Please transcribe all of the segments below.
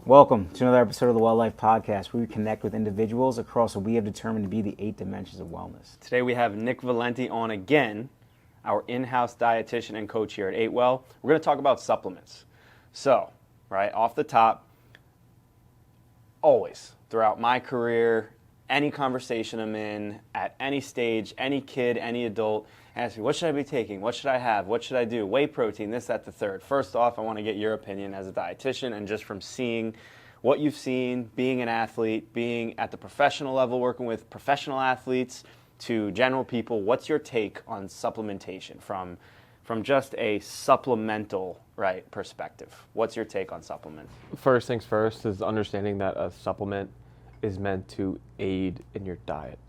Welcome to another episode of the Well Life Podcast, where we connect with individuals across what we have determined to be the 8 dimensions of wellness. Today we have Nick Valenti on again, our in-house dietitian and coach here at 8 Well. We're going to talk about supplements. So, right off the top, always throughout my career, any conversation I'm in, at any stage, any kid, any adult, ask me, what should I be taking? What should I have? What should I do? Whey protein, this, that, the third. First off, I want to get your opinion as a dietitian, and just from seeing what you've seen, being an athlete, being at the professional level, working with professional athletes to general people, what's your take on supplementation from just a supplemental perspective? What's your take on supplements? First things first is understanding that a supplement is meant to aid in your diet.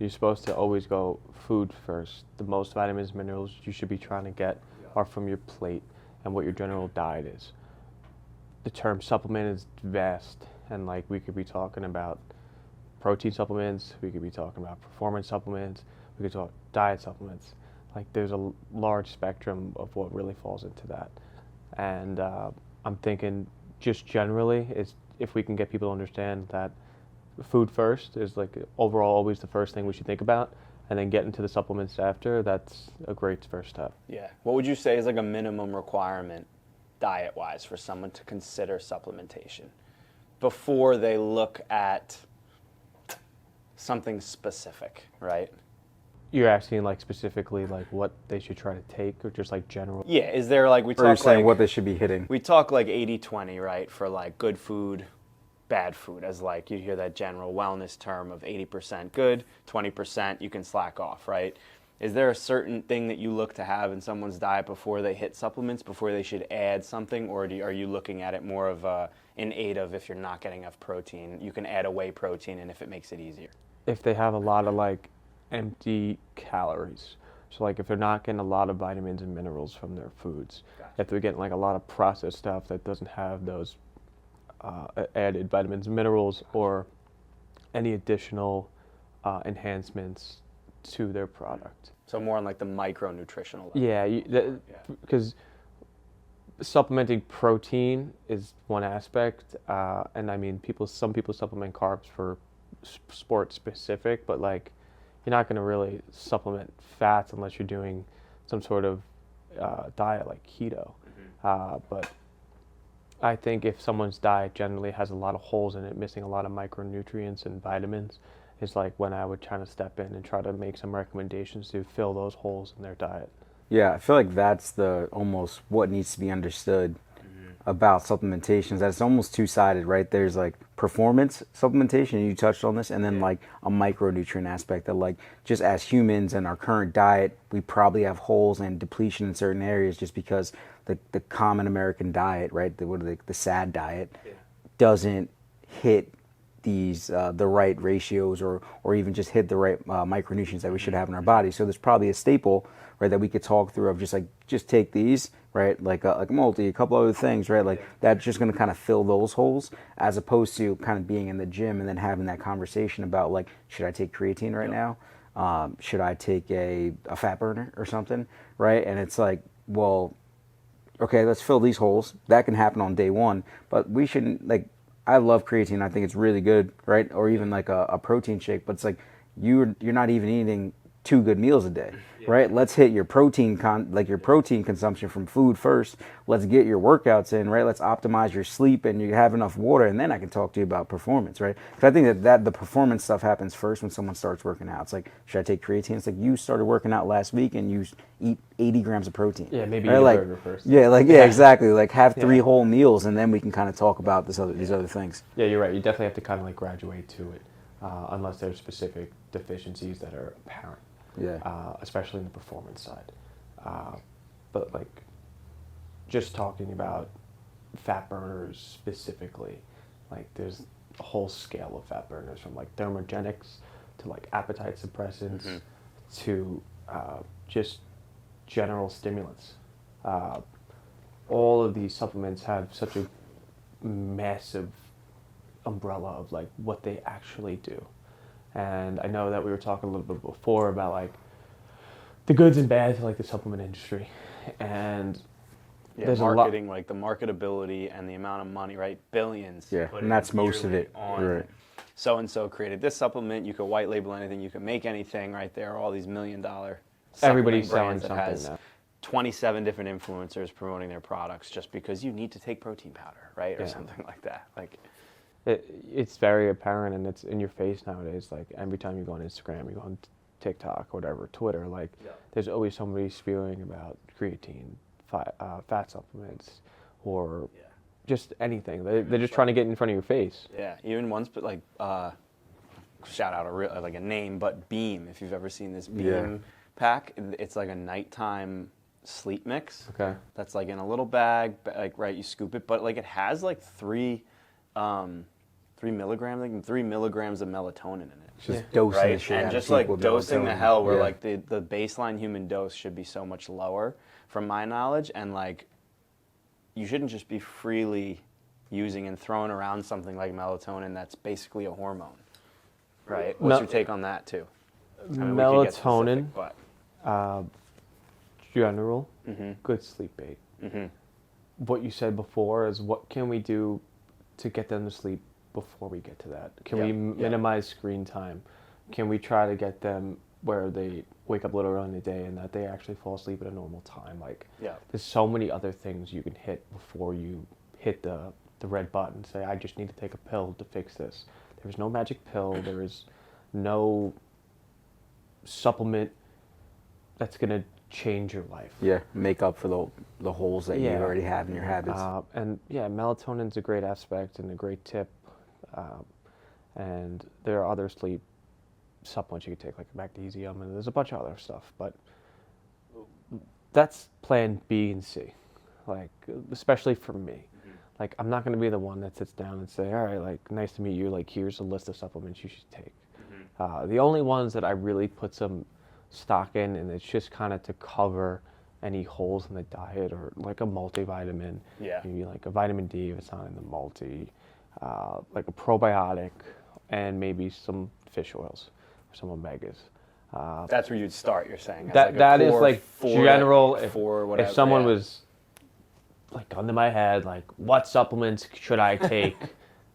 You're supposed to always go food first. The most vitamins, minerals you should be trying to get are from your plate and what your general diet is. The term supplement is vast, and we could be talking about protein supplements, we could be talking about performance supplements, we could talk diet supplements. There's a large spectrum of what really falls into that. And I'm thinking just generally is if we can get people to understand that food first is overall always the first thing we should think about, and then get into the supplements after, that's a great first step. Yeah. What would you say is a minimum requirement diet-wise for someone to consider supplementation before they look at something specific, right? You're asking specifically what they should try to take, or just general? Yeah, is there we talk Or you're saying what they should be hitting? We talk 80-20, right, for good food, bad food, as you hear that general wellness term of 80% good, 20% you can slack off, right? Is there a certain thing that you look to have in someone's diet before they hit supplements, before they should add something, or are you looking at it more of an aid of if you're not getting enough protein, you can add a whey protein and if it makes it easier? If they have a lot of empty calories, so if they're not getting a lot of vitamins and minerals from their foods, Gotcha. If they're getting a lot of processed stuff that doesn't have those added vitamins and minerals or any additional enhancements to their product. So more on the micronutritional level. Yeah, because supplementing protein is one aspect, and some people supplement carbs for sport specific, but you're not going to really supplement fats unless you're doing some sort of diet like keto. But I think if someone's diet generally has a lot of holes in it, missing a lot of micronutrients and vitamins, is when I would try to step in and try to make some recommendations to fill those holes in their diet. Yeah, I feel that's the almost what needs to be understood about supplementations. That it's almost two-sided, right? There's performance supplementation, and you touched on this, and then a micronutrient aspect that just as humans in our current diet, we probably have holes and depletion in certain areas just because the common American diet, right? The SAD diet doesn't hit these the right ratios or even just hit the right micronutrients that we should have in our body. So there's probably a staple, right, that we could talk through of just take these, right, like a multi, a couple other things, right, that's just going to kind of fill those holes, as opposed to kind of being in the gym and then having that conversation about should I take creatine right now? Should I take a fat burner or something, right? And it's well, okay, let's fill these holes. That can happen on day one, but we shouldn't I love creatine. I think it's really good, right? Or even a protein shake, but it's you're not even eating 2 good meals a day, right? Let's hit your protein your protein consumption from food first. Let's get your workouts in, right? Let's optimize your sleep and you have enough water, and then I can talk to you about performance, right? Because I think that the performance stuff happens first when someone starts working out. It's should I take creatine? It's you started working out last week and you eat 80 grams of protein. Yeah, maybe right? eat a burger first. Yeah, exactly. Have 3 whole meals, and then we can kind of talk about these other things. Yeah, you're right. You definitely have to kind of graduate to it, unless there's specific deficiencies that are apparent. Yeah. Especially in the performance side. But just talking about fat burners specifically, there's a whole scale of fat burners from thermogenics to appetite suppressants to just general stimulants. All of these supplements have such a massive umbrella of what they actually do. And I know that we were talking a little bit before about the goods and bads of the supplement industry. And Yeah, there's marketing, like the marketability and the amount of money, right? Billions. Yeah, put and that's most of yearly it. on Right. so and so created this supplement. You could white label anything. You could make anything. Right there, all these $1 million. Everybody's supplement selling brands that something has now. 27 different influencers promoting their products just because you need to take protein powder, right, or Yeah. something like that. Like, It's very apparent and it's in your face nowadays. Like every time you go on Instagram, you go on TikTok, whatever, Twitter, like there's always somebody spewing about creatine, fat supplements, or just anything. They're just trying to get in front of your face. yeah, even ones, but like, shout out like a name, but Beam. If you've ever seen this Beam Yeah. pack, it's like a nighttime sleep mix. Okay. That's like in a little bag, like right, you scoop it, but like it has like 3 milligrams, like 3 milligrams of melatonin in it. Just dosing the Right, shit out and of just like people, dosing the melatonin. hell, where Yeah. like the baseline human dose should be so much lower, from my knowledge, and like you shouldn't just be freely using and throwing around something like melatonin that's basically a hormone, right? What's your take on that too? I mean, we could get Melatonin, specific, but general, Mm-hmm. good sleep aid. What you said before is what can we do to get them to sleep before we get to that? Can we minimize screen time? Can we try to get them where they wake up a little early in the day and that they actually fall asleep at a normal time? Like, there's so many other things you can hit before you hit the red button. Say, I just need to take a pill to fix this. There's no magic pill. There is no supplement that's going to change your life. Yeah, make up for the holes that you Yeah. already have in your habits. And yeah, melatonin's a great aspect and a great tip. And there are other sleep supplements you can take, like magnesium, and there's a bunch of other stuff. But that's plan B and C, like especially for me. Like I'm not going to be the one that sits down and say, all right, like nice to meet you. Like here's a list of supplements you should take. The only ones that I really put some stock in, and it's just kind of to cover any holes in the diet, or like a multivitamin, maybe like a vitamin D if it's not in the multi, like a probiotic, and maybe some fish oils or some omegas. that's where you'd start. You're saying That is like general. Whatever, If someone was like gun to my head, like what supplements should I take?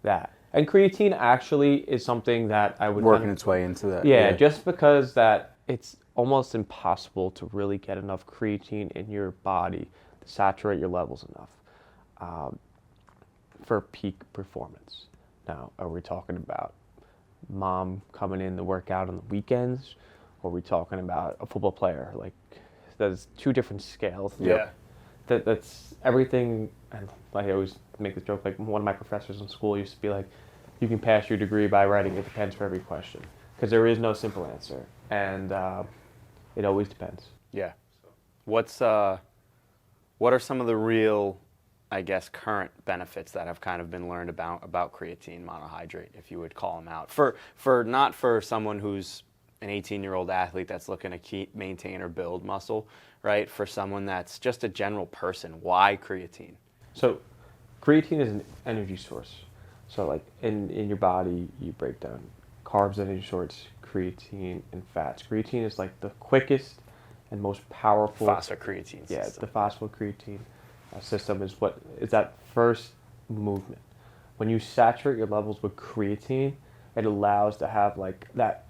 That. And creatine actually is something that I would Working its way into that. Yeah, just because that it's almost impossible to really get enough creatine in your body to saturate your levels enough for peak performance. Now, are we talking about mom coming in to work out on the weekends, or are we talking about a football player? Like, there's 2 different scales. Yeah. That's everything. And I always make this joke, like one of my professors in school used to be like, you can pass your degree by writing it depends for every question, because there is no simple answer, and it always depends. Yeah. What are some of the real, I guess, current benefits that have kind of been learned about creatine monohydrate, if you would call them out, for not for someone who's an 18-year-old athlete that's looking to maintain or build muscle, right? For someone that's just a general person, why creatine? So creatine is an energy source. So like in your body, you break down carbs, energy sources, creatine, and fats. Creatine is like the quickest and most powerful. Phosphocreatine system. Yeah, the phosphocreatine system is what is that first movement. When you saturate your levels with creatine, it allows to have like that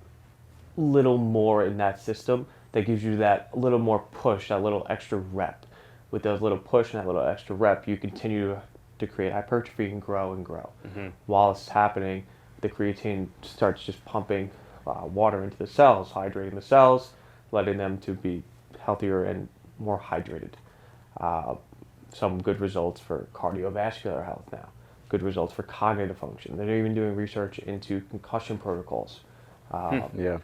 little more in that system that gives you that little more push, that little extra rep. With those little push and that little extra rep, you continue to create hypertrophy and grow and grow. While it's happening, the creatine starts just pumping water into the cells, hydrating the cells, letting them to be healthier and more hydrated. Some good results for cardiovascular health now, good results for cognitive function. They're even doing research into concussion protocols. Yeah.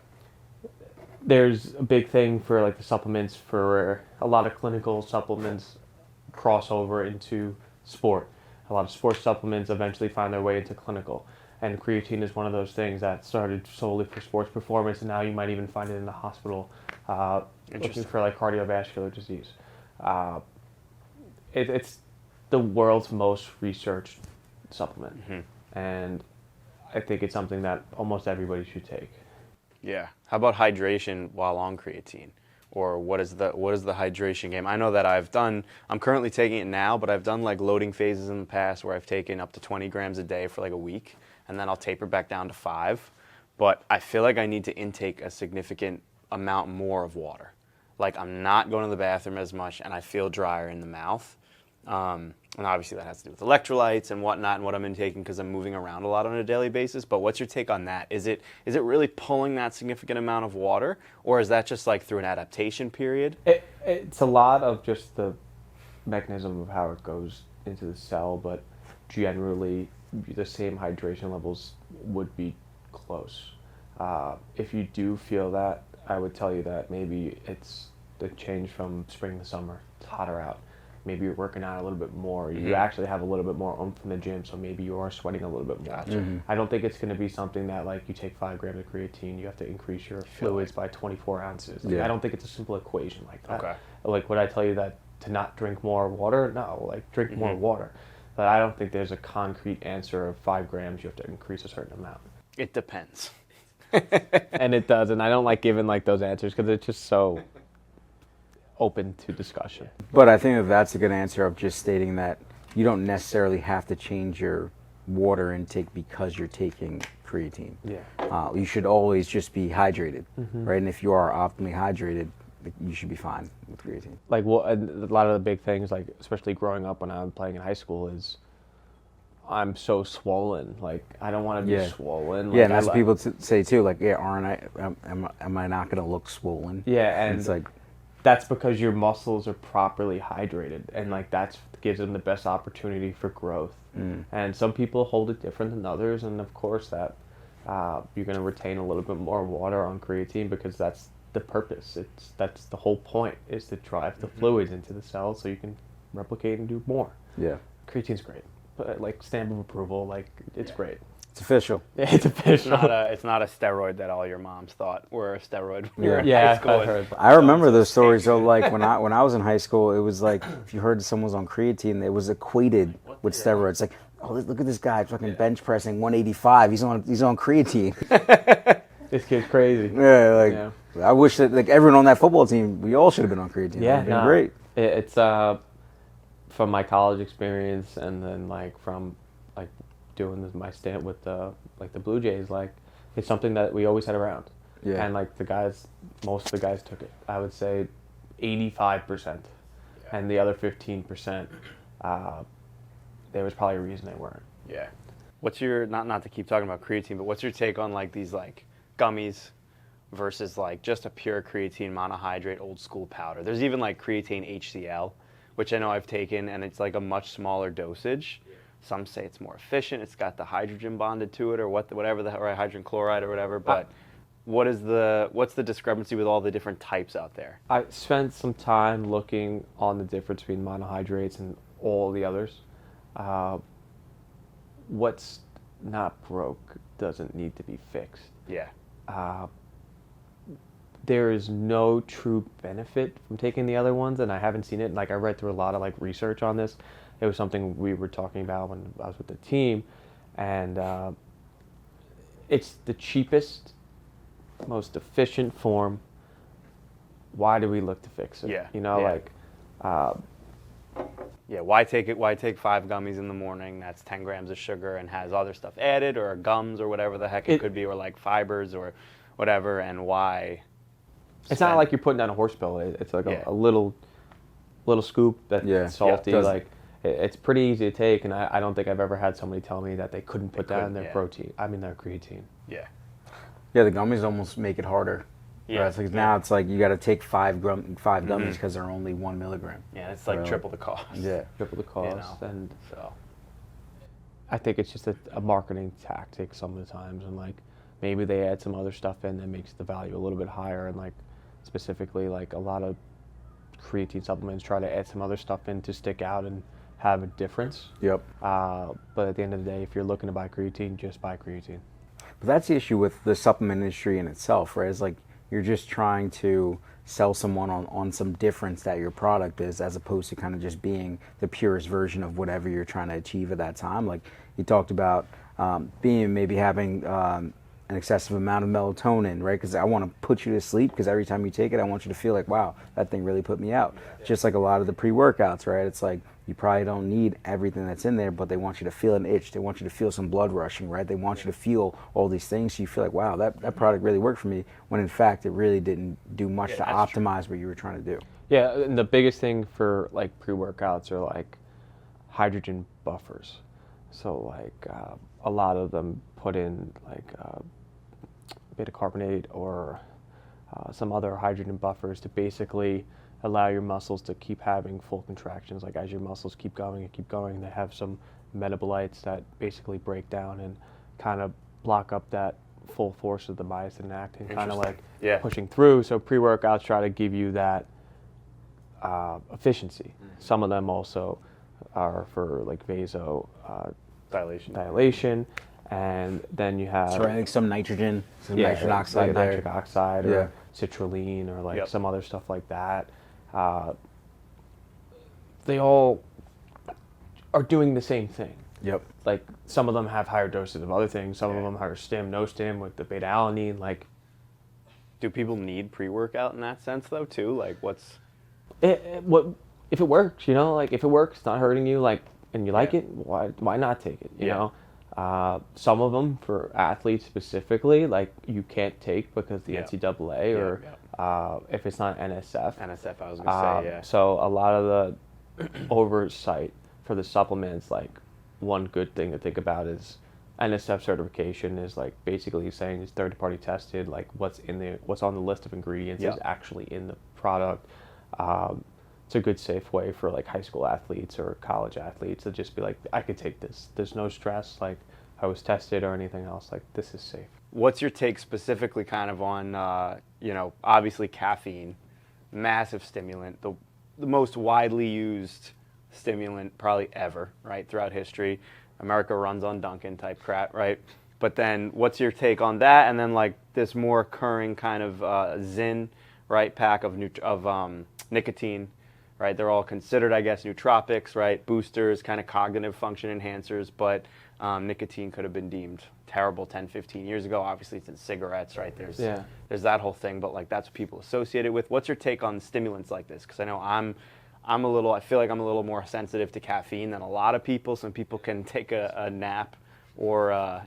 There's a big thing for like the supplements, for a lot of clinical supplements cross over into sport. A lot of sports supplements eventually find their way into clinical. And creatine is one of those things that started solely for sports performance, and now you might even find it in the hospital looking for like cardiovascular disease. It's the world's most researched supplement. And I think it's something that almost everybody should take. Yeah. How about hydration while on creatine? or what is the hydration game? I know that I'm currently taking it now, but I've done like loading phases in the past where I've taken up to 20 grams a day for like a week, and then I'll taper back down to 5. But I feel like I need to intake a significant amount more of water. Like I'm not going to the bathroom as much, and I feel drier in the mouth. And obviously that has to do with electrolytes and whatnot and what I'm intaking because I'm moving around a lot on a daily basis. But what's your take on that? Is it really pulling that significant amount of water, or is that just like through an adaptation period? It's a lot of just the mechanism of how it goes into the cell, but generally the same hydration levels would be close. If you do feel that, I would tell you that maybe it's the change from spring to summer. It's hotter out. Maybe you're working out a little bit more. You actually have a little bit more oomph in the gym, so maybe you are sweating a little bit more. Gotcha. I don't think it's going to be something that like you take 5 grams of creatine, you have to increase your fluids by 24 ounces. Like, I don't think it's a simple equation like that. Okay. Like would I tell you that to not drink more water? No, like drink more water. But I don't think there's a concrete answer of 5 grams you have to increase a certain amount. It depends. And it does, and I don't like giving like those answers because it's just so open to discussion. But I think that's a good answer of just stating that you don't necessarily have to change your water intake because you're taking creatine. Yeah. You should always just be hydrated, right? And if you are optimally hydrated, you should be fine with creatine. Like a lot of the big things, like especially growing up when I was playing in high school, is I'm so swollen. Like I don't want to be swollen. Like, Yeah, and that's what people say too. Like, yeah, aren't I? Am I not going to look swollen? Yeah, and it's like that's because your muscles are properly hydrated, and like that gives them the best opportunity for growth. And some people hold it different than others, and of course that you're going to retain a little bit more water on creatine because that's the purpose. That's the whole point, is to drive the fluids into the cells so you can replicate and do more. Yeah, creatine's great, but like stamp of approval, like it's great. it's official. Yeah, it's official. It's not a steroid that all your moms thought were a steroid when you were in Yeah, high school. I've heard. I remember those stories though. Like when I was in high school, it was like if you heard someone was on creatine, it was equated with steroids. Like, oh, look at this guy fucking bench pressing 185. He's on creatine. This kid's crazy. Yeah, I wish that like everyone on that football team, we all should have been on creatine. Yeah, It'd been great. It's from my college experience, and then like from like doing my stint with the Blue Jays, like it's something that we always had around. Yeah. And like most of the guys took it. I would say 85%, and the other 15%, there was probably a reason they weren't. Yeah. What's your not to keep talking about creatine, but what's your take on like these like gummies versus like just a pure creatine monohydrate old school powder? There's even like creatine HCl, which I know I've taken, and it's like a much smaller dosage. Some say it's more efficient. It's got the hydrogen bonded to it, or whatever or hydrogen chloride or whatever. But what's the discrepancy with all the different types out there? I spent some time looking on the difference between monohydrates and all the others. What's not broke doesn't need to be fixed. Yeah. There is no true benefit from taking the other ones, and I haven't seen it. Like I read through a lot of like research on this. It was something we were talking about when I was with the team, and it's the cheapest, most efficient form. Why do we look to fix it? Yeah. Like. Yeah, why take it? Why take 5 gummies in the morning? That's 10 grams of sugar and has other stuff added, or gums, or whatever the heck it could be, or like fibers, or whatever. And why? It's not like you're putting down a horse pill. It's like a little scoop that's salty. Like it's pretty easy to take, and I don't think I've ever had somebody tell me that they couldn't put down their their creatine. Yeah. Yeah, the gummies almost make it harder. Yeah. Right? Now it's like you got to take 5 gummies because they're only 1 milligram. Yeah, it's like triple the cost. Yeah, triple the cost, and so I think it's just a marketing tactic some of the times, and like maybe they add some other stuff in that makes the value a little bit higher, and like specifically like a lot of creatine supplements try to add some other stuff in to stick out and have a difference. Yep. But at the end of the day, if you're looking to buy creatine, just buy creatine. But that's the issue with the supplement industry in itself, right? It's like you're just trying to sell someone on some difference that your product is, as opposed to kind of just being the purest version of whatever you're trying to achieve at that time. Like you talked about maybe having an excessive amount of melatonin, right? Because I want to put you to sleep, because every time you take it, I want you to feel like, wow, that thing really put me out. Just like a lot of the pre-workouts, right? It's like you probably don't need everything that's in there, but they want you to feel an itch. They want you to feel some blood rushing, right? They want you to feel all these things, so you feel like, wow, that product really worked for me, when in fact it really didn't do much to optimize what you were trying to do. Yeah, and the biggest thing for like pre-workouts are like hydrogen buffers. So like a lot of them put in like beta carbonate or some other hydrogen buffers to basically allow your muscles to keep having full contractions. Like as your muscles keep going and keep going, they have some metabolites that basically break down and kind of block up that full force of the myosin actin, kind of like pushing through. So pre-workouts try to give you that efficiency. Some of them also are for like dilation, and then you have like some nitrogen, some nitric oxide, like nitric oxide or citrulline or like some other stuff like that. They all are doing the same thing. Yep. Like some of them have higher doses of other things. Some of them are stim, no stim with the beta alanine. Like, do people need pre-workout in that sense though too? Like, what's what if it works? You know, like if it works, it's not hurting you. Like, and you like it, why not take it? You know. Some of them for athletes specifically, like you can't take because the NCAA or if it's not NSF. NSF, I was gonna say, So a lot of the oversight for the supplements, like one good thing to think about is NSF certification is like basically saying it's third-party tested, like what's on the list of ingredients is actually in the product. It's a good safe way for like high school athletes or college athletes to just be like, I could take this. There's no stress, like I was tested or anything else, like this is safe. What's your take specifically kind of on, obviously caffeine, massive stimulant, the most widely used stimulant probably ever, right, throughout history. America runs on Dunkin' type crap, right? But then what's your take on that? And then like this more occurring kind of Zin, right, pack of nicotine, right? They're all considered, I guess, nootropics, right? Boosters, kind of cognitive function enhancers, but nicotine could have been deemed terrible 10, 15 years ago. Obviously, it's in cigarettes, right? There's that whole thing, but like that's what people associate it with. What's your take on stimulants like this? Because I know I feel like I'm a little more sensitive to caffeine than a lot of people. Some people can take a nap or,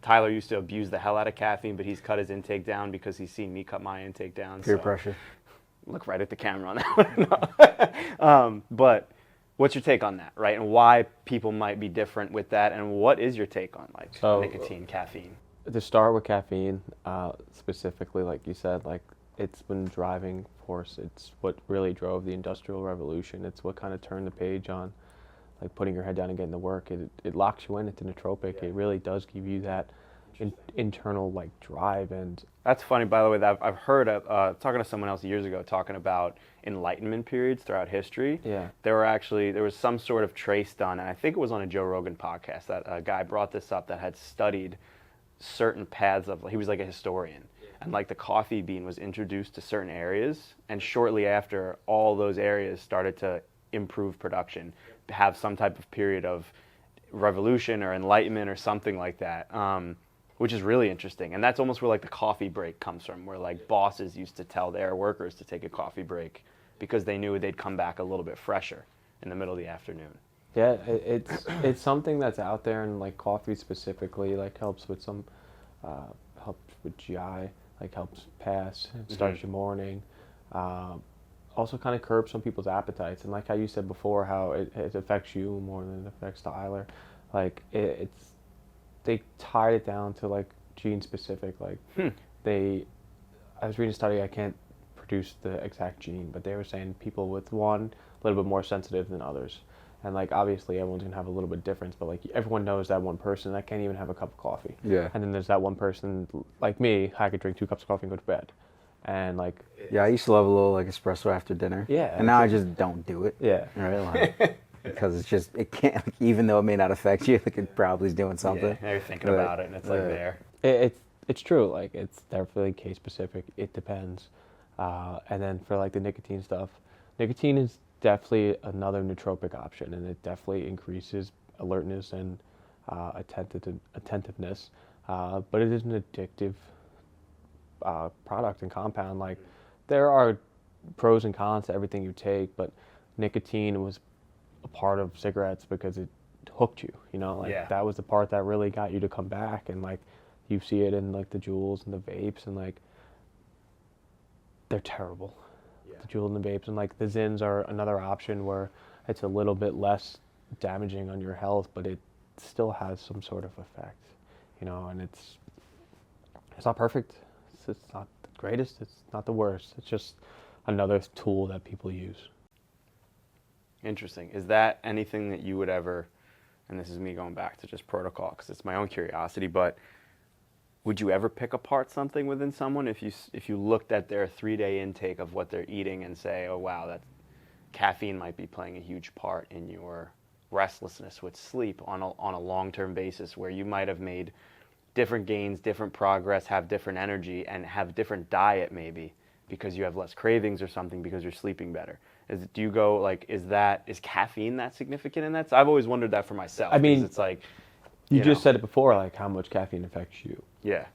Tyler used to abuse the hell out of caffeine, but he's cut his intake down because he's seen me cut my intake down. Peer pressure. Look right at the camera on that one. But what's your take on that, right? And why people might be different with that, and what is your take on like nicotine, caffeine? To start with caffeine, specifically, like you said, like it's been driving force. It's what really drove the Industrial Revolution. It's what kind of turned the page on, like putting your head down and getting to work. It locks you in. It's a nootropic. It really does give you that internal like drive. And that's funny, by the way, that I've heard talking to someone else years ago talking about enlightenment periods throughout history. There was some sort of trace done, and I think it was on a Joe Rogan podcast that a guy brought this up that had studied certain paths he was like a historian, and like the coffee bean was introduced to certain areas, and shortly after all those areas started to improve production, have some type of period of revolution or enlightenment or something like that. Which is really interesting. And that's almost where like the coffee break comes from, where like bosses used to tell their workers to take a coffee break because they knew they'd come back a little bit fresher in the middle of the afternoon. Yeah, it's something that's out there, and like coffee specifically like helps with some helps with GI, like helps pass, starts your morning. Also kind of curbs some people's appetites, and like how you said before, how it affects you more than it affects Tyler. Like they tied it down to like gene specific. Like I was reading a study, I can't produce the exact gene, but they were saying people with one a little bit more sensitive than others. And like obviously everyone's gonna have a little bit difference, but like everyone knows that one person that can't even have a cup of coffee. Yeah. And then there's that one person like me, I could drink 2 cups of coffee and go to bed. And like I used to love a little like espresso after dinner. Yeah. And now I just don't do it. Yeah. Right. Like, because it can't. Like, even though it may not affect you, like it probably is doing something. Yeah, you're thinking about it, and it's like there. It's true. Like it's definitely case specific. It depends. And then for like the nicotine stuff, nicotine is definitely another nootropic option, and it definitely increases alertness and attentiveness. but it is an addictive product and compound. Like, there are pros and cons to everything you take, but nicotine was a part of cigarettes because it hooked you, you know, like that was the part that really got you to come back. And like, you see it in like the Juuls and the vapes, and like, they're terrible. The Juuls and the vapes, and like the Zins are another option where it's a little bit less damaging on your health, but it still has some sort of effect, you know. And it's not perfect. It's not the greatest. It's not the worst. It's just another tool that people use. Interesting. Is that anything that you would ever, and this is me going back to just protocol because it's my own curiosity, but would you ever pick apart something within someone if you looked at their 3-day intake of what they're eating and say, oh wow, that caffeine might be playing a huge part in your restlessness with sleep on a long-term basis, where you might have made different gains, different progress, have different energy, and have different diet maybe because you have less cravings or something because you're sleeping better? Do you go like, is caffeine that significant in that? So I've always wondered that for myself. I mean, it's like, you just said it before, like how much caffeine affects you. Yeah.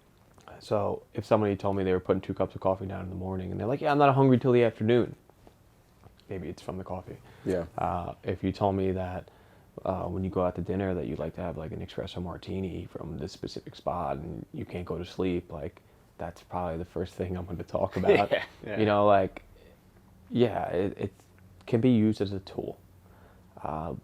So if somebody told me they were putting 2 cups of coffee down in the morning and they're like, yeah, I'm not hungry till the afternoon, maybe it's from the coffee. Yeah. If you told me that when you go out to dinner that you like to have like an espresso martini from this specific spot and you can't go to sleep, like that's probably the first thing I'm going to talk about. Yeah. You know, like, yeah, it can be used as a tool. But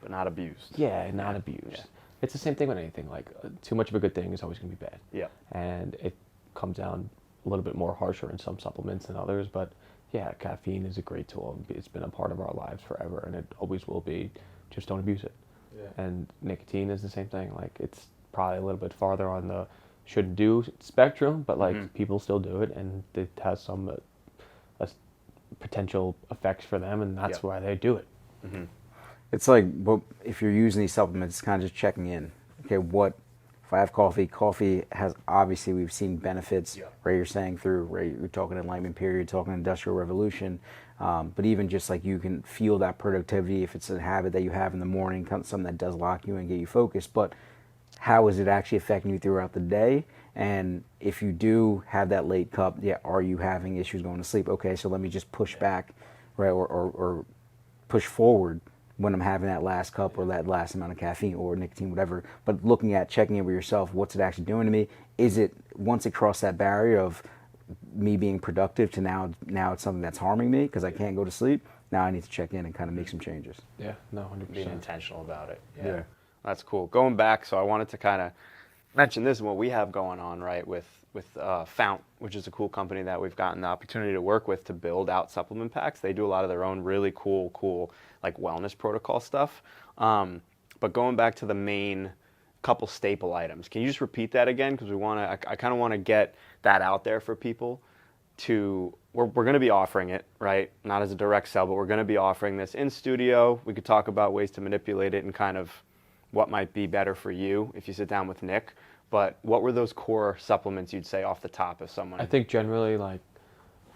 not abused. Yeah, not abused. Yeah. It's the same thing with anything. Like, too much of a good thing is always going to be bad. Yeah. And it comes down a little bit more harsher in some supplements than others. But yeah, caffeine is a great tool. It's been a part of our lives forever, and it always will be. Just don't abuse it. Yeah. And nicotine is the same thing. Like, it's probably a little bit farther on the shouldn't do spectrum, but like people still do it, and it has some potential effects for them, and that's why they do it. Mm-hmm. It's like, well, if you're using these supplements, it's kind of just checking in. Okay, if I have coffee? Coffee has, obviously, we've seen benefits, right? You're saying through, right? You're talking Enlightenment period, you're talking Industrial Revolution, but even just like you can feel that productivity if it's a habit that you have in the morning, something that does lock you and get you focused. But how is it actually affecting you throughout the day? And if you do have that late cup, are you having issues going to sleep? Okay, so let me just push back, right, or push forward when I'm having that last cup or that last amount of caffeine or nicotine, whatever. But looking at checking in with yourself, what's it actually doing to me? Is it, once it crossed that barrier of me being productive to now it's something that's harming me because I can't go to sleep, now I need to check in and kind of make some changes. Yeah, no, 100%. Being intentional about it. Yeah. That's cool. Going back, so I wanted to kind of mention this and what we have going on, right, with Fount, which is a cool company that we've gotten the opportunity to work with to build out supplement packs. They do a lot of their own really cool like wellness protocol stuff. But going back to the main couple staple items, can you just repeat that again? Because I kind of want to get that out there for people. We're going to be offering it, right? Not as a direct sell, but we're going to be offering this in studio. We could talk about ways to manipulate it and kind of what might be better for you if you sit down with Nick. But what were those core supplements you'd say off the top of someone? I think generally, like,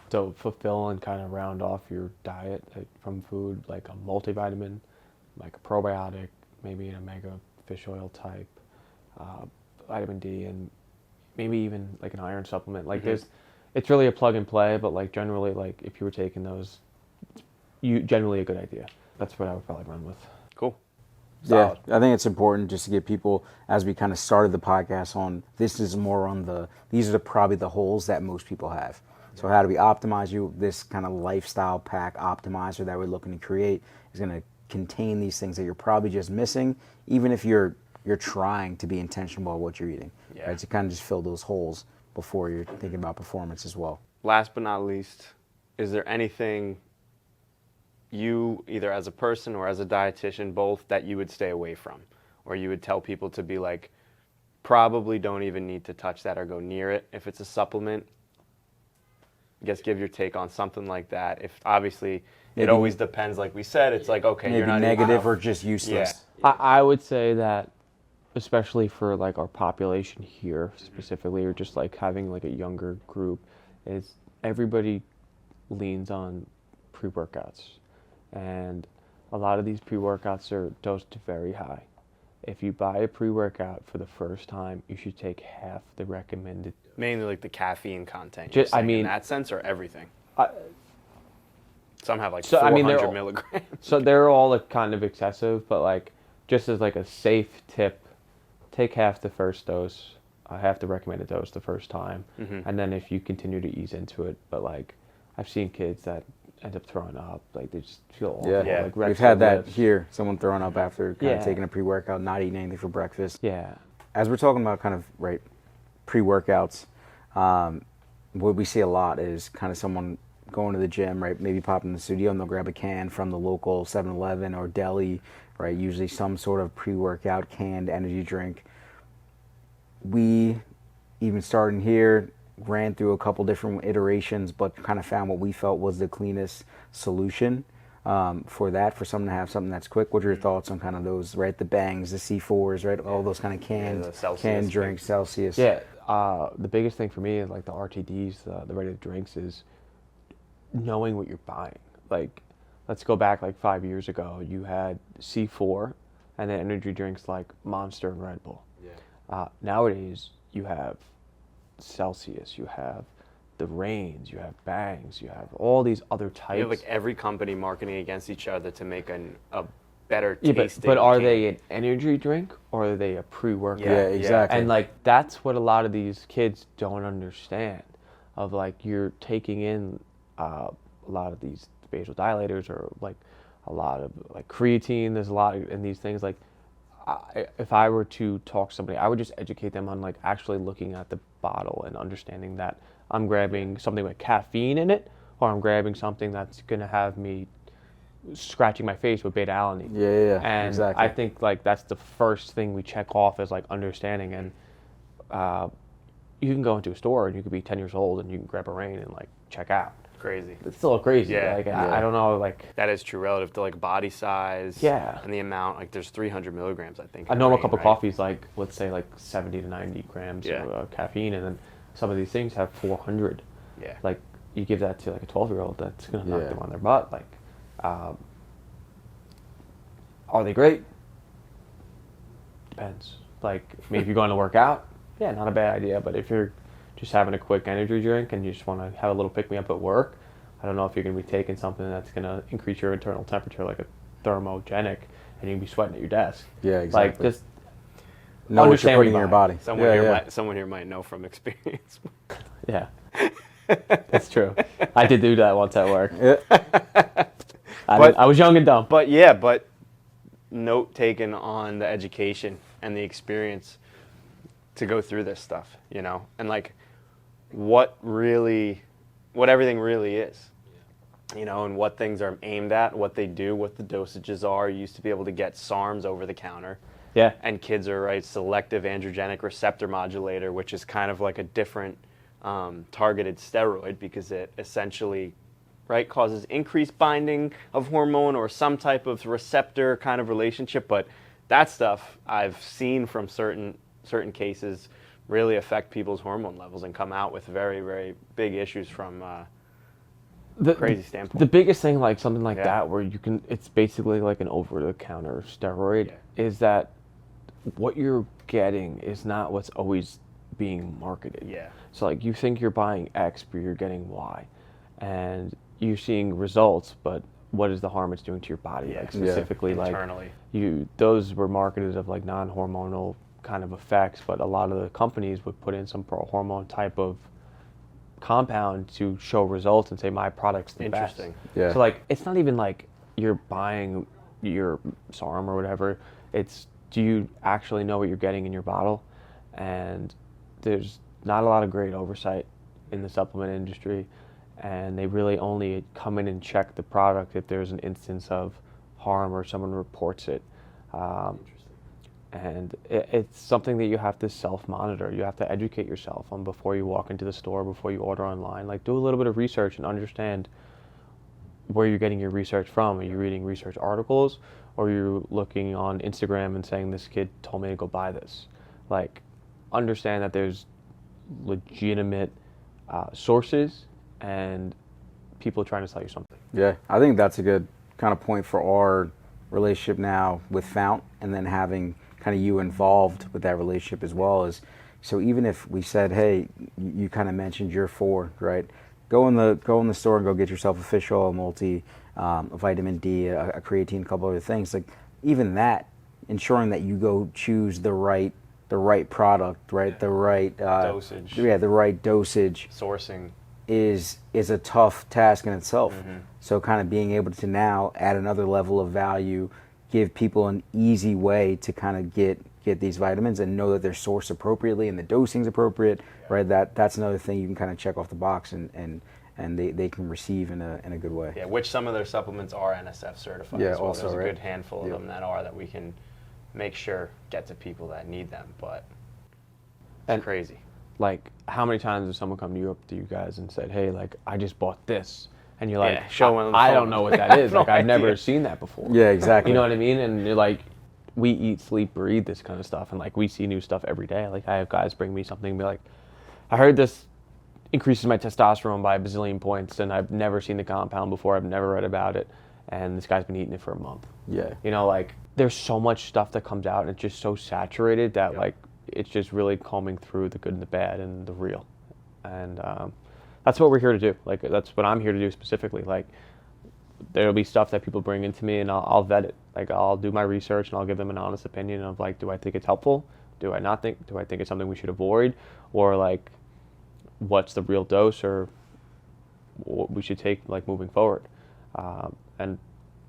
to fulfill and kind of round off your diet from food, like a multivitamin, like a probiotic, maybe an omega fish oil type, vitamin D, and maybe even like an iron supplement. Like it's really a plug and play, but like generally, like if you were taking those, generally a good idea. That's what I would probably run with. Cool. Solid. Yeah, I think it's important just to get people, as we kind of started the podcast on, this is more on these are probably the holes that most people have. So how do we optimize this kind of lifestyle pack optimizer that we're looking to create is going to contain these things that you're probably just missing, even if you're trying to be intentional about what you're eating. Yeah. Right? To kind of just fill those holes before you're thinking about performance as well. Last but not least, is there anything you, either as a person or as a dietitian, both, that you would stay away from, or you would tell people to be like, probably don't even need to touch that or go near it if it's a supplement? I guess give your take on something like that. If obviously it always depends, like we said, it's like, okay, you're not negative or just useless. Yeah. I would say that, especially for like our population here specifically, or just like having like a younger group, is everybody leans on pre-workouts. And a lot of these pre-workouts are dosed very high. if you buy a pre-workout for the first time, you should take half the recommended. Mainly like the caffeine content. I mean, in that sense, or everything. I- Some have like So, 400 I mean, they're all- milligrams. So they're all like kind of excessive, but like just as like a safe tip, take half the first dose, half the recommended dose the first time, and then if you continue to ease into it. But like I've seen kids that end up throwing up, like they just feel awful. Yeah, Like we've had that lips. here. Someone throwing up after kind Yeah. of taking a pre-workout, not eating anything for breakfast. Yeah. As we're talking about kind of pre-workouts, what we see a lot is kind of someone going to the gym, right? Maybe pop in the studio and they'll grab a can from the local 7-Eleven or deli, right? Usually some sort of pre-workout canned energy drink. We, even starting here, ran through a couple different iterations, but kind of found what we felt was the cleanest solution for that, for someone to have something that's quick. What are your thoughts on kind of those, right? The Bangs, the C4s, right? All those kind of canned drinks, Celsius. Yeah. The biggest thing for me is like the RTDs, the ready drinks, is knowing what you're buying. Like, let's go back like 5 years ago. You had C4 and then energy drinks like Monster and Red Bull. Yeah. Nowadays, you have Celsius, you have the Reigns, you have Bangs, you have all these other types. You have like every company marketing against each other to make a better Yeah, tasting. but are can. they an energy drink or are they a pre-workout? Yeah, exactly. And like that's what a lot of these kids don't understand. Of like you're taking in a lot of these vasodilators or like a lot of like creatine. There's a lot in these things. Like if I were to talk to somebody, I would just educate them on like actually looking at the bottle and understanding that I'm grabbing something with caffeine in it, or I'm grabbing something that's gonna have me scratching my face with beta alanine. Yeah, And exactly. I think like that's the first thing we check off as like understanding. And you can go into a store and you could be 10 years old and you can grab a Reign and like check out. Crazy. It's still crazy. Yeah, Like yeah. I don't know. Like That is true relative to like body size. Yeah. And the amount, like there's 300 milligrams, I think. a in normal Reign, cup of right? coffee is like, let's say like 70 to 90 grams Yeah. of caffeine, and then some of these things have 400. Yeah. Like you give that to like a 12-year-old, that's gonna knock Yeah. them on their butt. Like, are they great? Depends. Like maybe if you're going to work out, yeah, not a bad idea. But if you're just having a quick energy drink and you just want to have a little pick-me-up at work, I don't know if you're going to be taking something that's going to increase your internal temperature, like a thermogenic, and you can be sweating at your desk. Yeah, exactly. Like just know what understand you're what putting you in your buy. body. Someone here might know from experience. yeah, that's true. I did do that once at work. I was young and dumb. But note taken on the education and the experience to go through this stuff, you know, and like what everything really is, you know, and what things are aimed at, what they do, what the dosages are. You used to be able to get SARMs over the counter. Yeah. And kids are selective androgenic receptor modulator, which is kind of like a different targeted steroid because it essentially causes increased binding of hormone or some type of receptor kind of relationship. But that stuff I've seen from certain cases really affect people's hormone levels and come out with very, very big issues from crazy standpoint. The biggest thing, like something like Yeah. that, where it's basically like an over-the-counter steroid, is that what you're getting is not what's always being marketed. Yeah. So like you think you're buying X, but you're getting Y, and you're seeing results, but what is the harm it's doing to your body? Yeah. Like specifically, Internally. those were marketed of like non-hormonal kind of effects, but a lot of the companies would put in some pro-hormone type of compound to show results and say my product's the best. Interesting. Yeah. So like it's not even like you're buying your SARM or whatever. It's do you actually know what you're getting in your bottle? And there's not a lot of great oversight in the supplement industry, and they really only come in and check the product if there's an instance of harm or someone reports it. And it's something that you have to self-monitor. You have to educate yourself on before you walk into the store, before you order online. Like do a little bit of research and understand where you're getting your research from. Are you reading research articles, or are you looking on Instagram and saying this kid told me to go buy this? Like understand that there's legitimate sources and people trying to sell you something. Yeah, I think that's a good kind of point for our relationship now with Fount, and then having kind of you involved with that relationship as well. Is so even if we said, hey, you kind of mentioned you're 4, right? Go in the store and go get yourself a fish oil, multi, a vitamin D, a creatine, a couple other things. Like even that, ensuring that you go choose the right product, right? The right dosage. Yeah, the right dosage. Sourcing is a tough task in itself. So kind of being able to now add another level of value, give people an easy way to kind of get these vitamins and know that they're sourced appropriately and the dosing's appropriate, right? That's another thing you can kind of check off the box and they can receive in a good way. Yeah, which some of their supplements are NSF certified. Yeah, as well. also, There's a right? good handful of them that we can make sure get to people that need them, but it's crazy. Like, how many times has someone come to you guys and said, hey, like, I just bought this? And you're like, showing I don't know what that is. Like, I've never idea. seen that before. Yeah, exactly. You know what I mean? And you're like, we eat, sleep, breathe this kind of stuff. And, like, we see new stuff every day. Like, I have guys bring me something and be like, I heard this increases my testosterone by a bazillion points, and I've never seen the compound before. I've never read about it. And this guy's been eating it for a month. Yeah. You know, like, there's so much stuff that comes out, and it's just so saturated that, like, it's just really combing through the good and the bad and the real. And that's what we're here to do. Like, that's what I'm here to do specifically. Like, there'll be stuff that people bring into me, and I'll vet it. Like, I'll do my research, and I'll give them an honest opinion of, like, do I think it's helpful? Do I not think? Do I think it's something we should avoid? Or, like, what's the real dose or what we should take, like, moving forward? And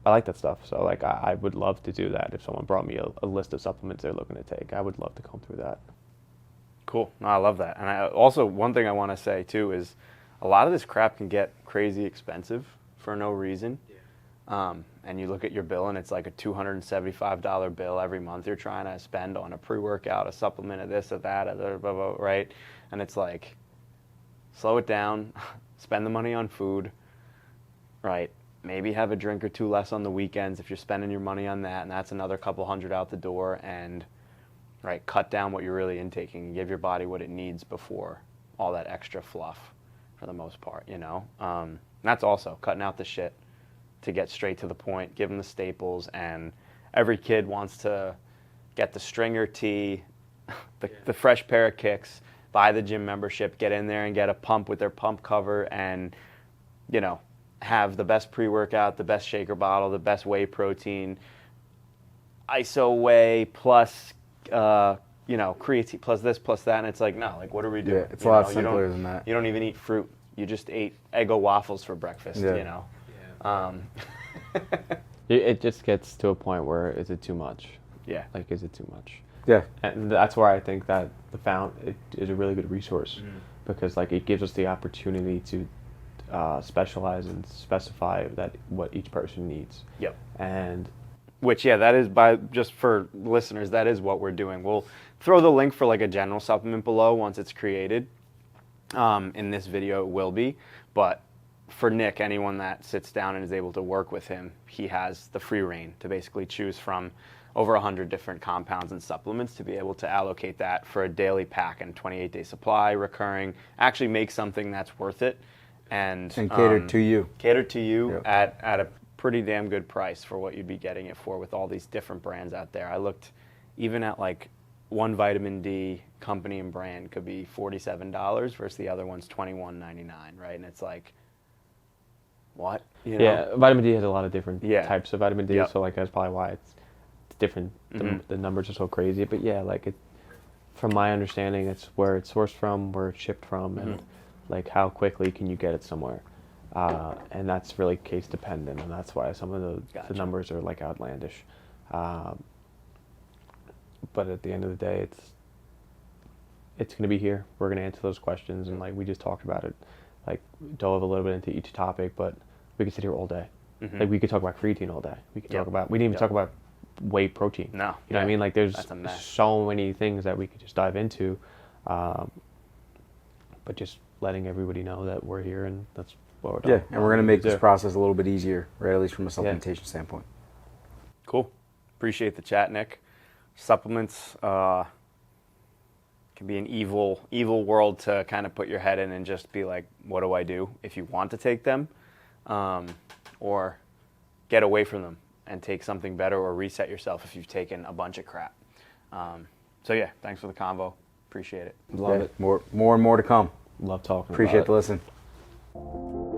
I like that stuff. So, like, I would love to do that. If someone brought me a list of supplements they're looking to take, I would love to come through that. Cool. No, I love that. And also, one thing I want to say, too, is a lot of this crap can get crazy expensive for no reason. And you look at your bill, and it's like a $275 bill every month you're trying to spend on a pre-workout, a supplement, a this, a that, a blah, blah, blah, right? And it's like, slow it down, spend the money on food, right? Maybe have a drink or two less on the weekends if you're spending your money on that, and that's another couple hundred out the door. And right, cut down what you're really intaking and give your body what it needs before all that extra fluff, for the most part, you know. And that's also cutting out the shit to get straight to the point, give them the staples. And every kid wants to get the stringer tee, the fresh pair of kicks, buy the gym membership, get in there and get a pump with their pump cover, and, you know, have the best pre-workout, the best shaker bottle, the best whey protein, iso whey plus, creatine plus this plus that, and it's like, no, like, what are we doing? Yeah, it's a lot simpler than that. You don't even eat fruit. You just ate Eggo waffles for breakfast, you know. It just gets to a point where, is it too much? Yeah. Like, is it too much? Yeah. And that's where I think that the Fount is a really good resource, because, like, it gives us the opportunity to specialize and specify that what each person needs. Yep. And which, that is, just for listeners, that is what we're doing. We'll throw the link for, like, a general supplement below once it's created. In this video it will be, but for Nick, anyone that sits down and is able to work with him, he has the free reign to basically choose from over 100 different compounds and supplements to be able to allocate that for a daily pack and 28-day supply, recurring, actually make something that's worth it. And catered to you. Catered to you. Yep. at a pretty damn good price for what you'd be getting it for with all these different brands out there. I looked even at, like, one vitamin D company and brand could be $47 versus the other one's $21.99, right? And it's like, what? You know? yeah, vitamin D has a lot of different Yeah. types of vitamin D, Yep. so, like, that's probably why it's different. The numbers are so crazy, but yeah, like, from my understanding, it's where it's sourced from, where it's shipped from, and, like, how quickly can you get it somewhere. And that's really case dependent, and that's why some of the numbers are, like, outlandish. But at the end of the day, it's going to be here. We're going to answer those questions, and, like, we just talked about it, like, dove a little bit into each topic, but we could sit here all day. Like, we could talk about creatine all day. We could talk about, we didn't even talk about whey protein. No. You know what I mean? Like, there's That's a mess. so many things that we could just dive into, but just letting everybody know that we're here, and that's what we're doing. Yeah, and we're going to make this process a little bit easier, right? At least from a supplementation standpoint. Cool. Appreciate the chat, Nick. Supplements can be an evil world to kind of put your head in and just be like, what do I do if you want to take them? Or get away from them and take something better, or reset yourself if you've taken a bunch of crap. So yeah, thanks for the convo. Appreciate it. Love it. More and more to come. Love talking Appreciate about the it. listen.